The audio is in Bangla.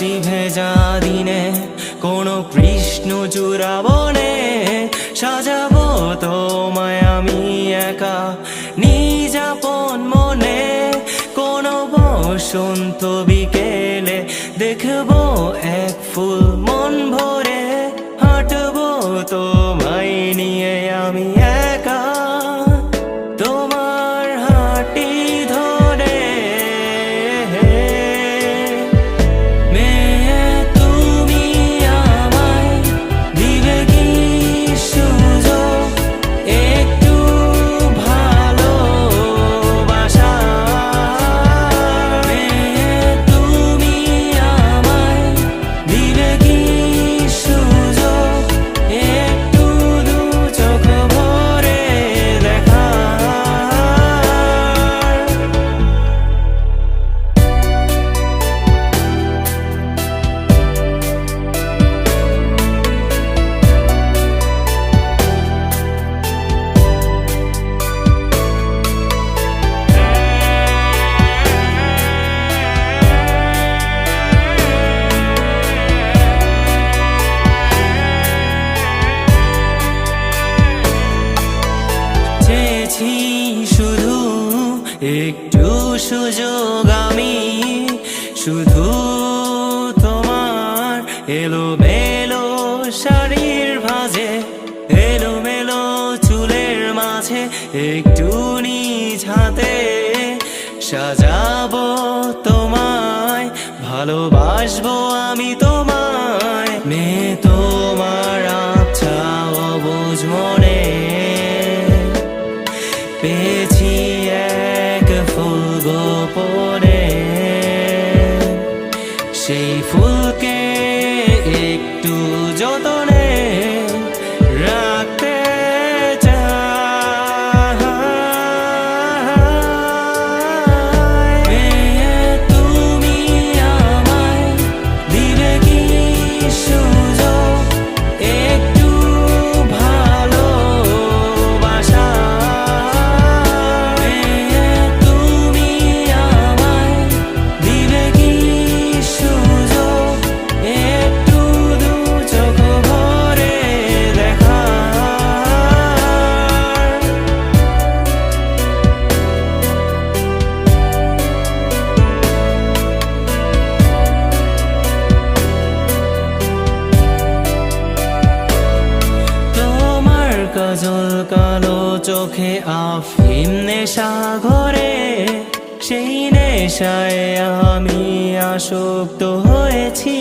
বৃষ্টি ভেজা দিনে কোনো কৃষ্ণ চূড়া বনে সাজাবো তোমায় আমি একা নিজ আপন মনে। কোনো বসন্ত বিকেলে দেখবো এক ফুল মন ভরে হাঁটবো তোমায় নিয়ে আমি একা তোমার হাঁটি ধরে। মেয়ে তুমি আমায় দিবে কি সুযোগ একটু ভালোবাসা। মেয়ে তুমি আমায় দিবে কি সুযোগ একটু দু চোখ ভরে দেখা। চেয়েছি শুধু একটু সুযোগ আমি শুধু তোমার এলোমেলো শাড়ির ভাঁজে এলোমেলো চুলের মাঝে একটু নিজ হাতে সাজাবো তোমায় ভালোবাসবো আমি তোমায়। মেয়ে তোমার আচ্ছা অবুঝ মনে পেয়েছি এক ফুল গোপনে সেই ফুলকে একটু যতনে রাখতে চাই। মেয়ে তুমি আমায় দিবে কি সুযোগ একটু ভালোবাসা। মেয়ে তুমি আমায় দিবে কি সুযোগ একটু দু চোখ ভরে দেখা। তোমার কাজল কালো চোখে আফিম নেশা ঘরে সেই নেশায় আমি আসক্ত হয়েছি।